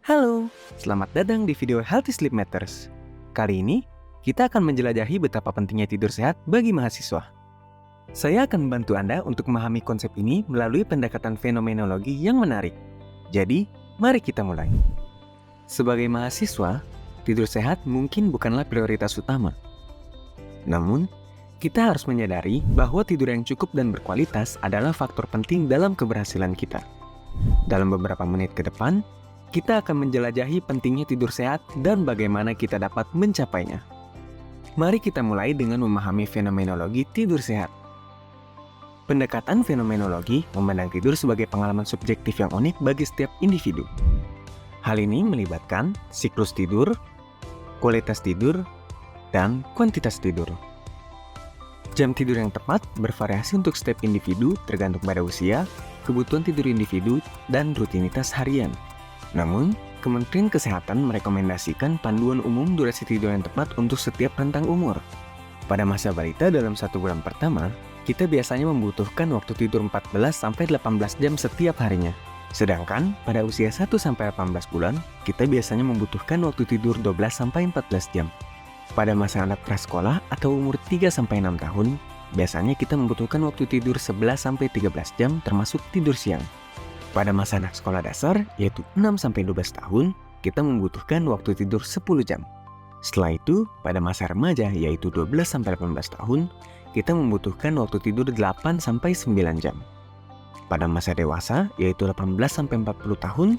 Halo, selamat datang di video Healthy Sleep Matters. Kali ini, kita akan menjelajahi betapa pentingnya tidur sehat bagi mahasiswa. Saya akan membantu Anda untuk memahami konsep ini melalui pendekatan fenomenologi yang menarik. Jadi, mari kita mulai. Sebagai mahasiswa, tidur sehat mungkin bukanlah prioritas utama. Namun, kita harus menyadari bahwa tidur yang cukup dan berkualitas adalah faktor penting dalam keberhasilan kita. Dalam beberapa menit ke depan, kita akan menjelajahi pentingnya tidur sehat dan bagaimana kita dapat mencapainya. Mari kita mulai dengan memahami fenomenologi tidur sehat. Pendekatan fenomenologi memandang tidur sebagai pengalaman subjektif yang unik bagi setiap individu. Hal ini melibatkan siklus tidur, kualitas tidur, dan kuantitas tidur. Jam tidur yang tepat bervariasi untuk setiap individu tergantung pada usia, kebutuhan tidur individu, dan rutinitas harian. Namun, Kementerian Kesehatan merekomendasikan panduan umum durasi tidur yang tepat untuk setiap rentang umur. Pada masa balita dalam 1 bulan pertama, kita biasanya membutuhkan waktu tidur 14-18 jam setiap harinya. Sedangkan pada usia 1-18 bulan, kita biasanya membutuhkan waktu tidur 12-14 jam. Pada masa anak prasekolah atau umur 3-6 tahun, biasanya kita membutuhkan waktu tidur 11-13 jam termasuk tidur siang. Pada masa anak sekolah dasar, yaitu 6-12 tahun, kita membutuhkan waktu tidur 10 jam. Setelah itu, pada masa remaja, yaitu 12-18 tahun, kita membutuhkan waktu tidur 8-9 jam. Pada masa dewasa, yaitu 18-40 tahun,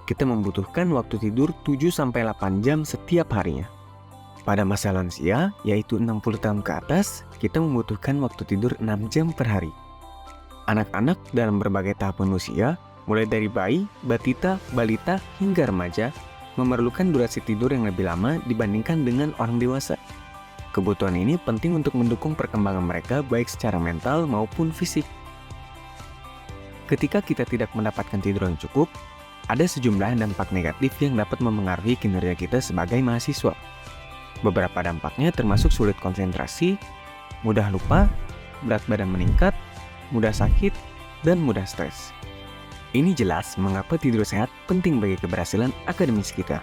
kita membutuhkan waktu tidur 7-8 jam setiap harinya. Pada masa lansia, yaitu 60 tahun ke atas, kita membutuhkan waktu tidur 6 jam per hari. Anak-anak dalam berbagai tahapan usia, mulai dari bayi, batita, balita, hingga remaja, memerlukan durasi tidur yang lebih lama dibandingkan dengan orang dewasa. Kebutuhan ini penting untuk mendukung perkembangan mereka baik secara mental maupun fisik. Ketika kita tidak mendapatkan tidur yang cukup, ada sejumlah dampak negatif yang dapat memengaruhi kinerja kita sebagai mahasiswa. Beberapa dampaknya termasuk sulit konsentrasi, mudah lupa, berat badan meningkat, mudah sakit, dan mudah stres. Ini jelas mengapa tidur sehat penting bagi keberhasilan akademis kita.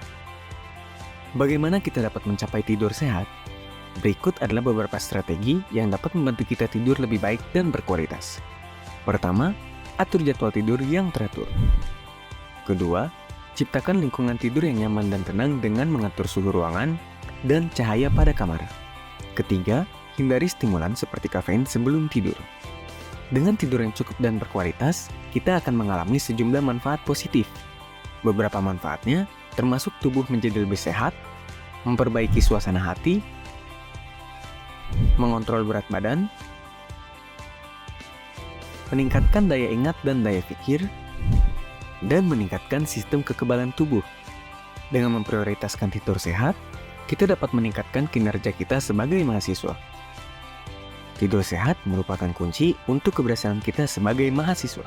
Bagaimana kita dapat mencapai tidur sehat? Berikut adalah beberapa strategi yang dapat membantu kita tidur lebih baik dan berkualitas. Pertama, atur jadwal tidur yang teratur. Kedua, ciptakan lingkungan tidur yang nyaman dan tenang dengan mengatur suhu ruangan dan cahaya pada kamar. Ketiga, hindari stimulan seperti kafein sebelum tidur. Dengan tidur yang cukup dan berkualitas, kita akan mengalami sejumlah manfaat positif. Beberapa manfaatnya termasuk tubuh menjadi lebih sehat, memperbaiki suasana hati, mengontrol berat badan, meningkatkan daya ingat dan daya pikir, dan meningkatkan sistem kekebalan tubuh. Dengan memprioritaskan tidur sehat, kita dapat meningkatkan kinerja kita sebagai mahasiswa. Tidur sehat merupakan kunci untuk keberhasilan kita sebagai mahasiswa.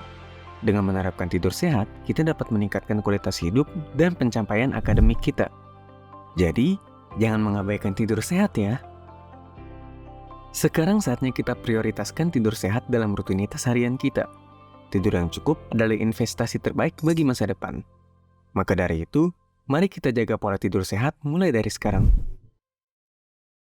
Dengan menerapkan tidur sehat, kita dapat meningkatkan kualitas hidup dan pencapaian akademik kita. Jadi, jangan mengabaikan tidur sehat ya. Sekarang saatnya kita prioritaskan tidur sehat dalam rutinitas harian kita. Tidur yang cukup adalah investasi terbaik bagi masa depan. Maka dari itu, mari kita jaga pola tidur sehat mulai dari sekarang.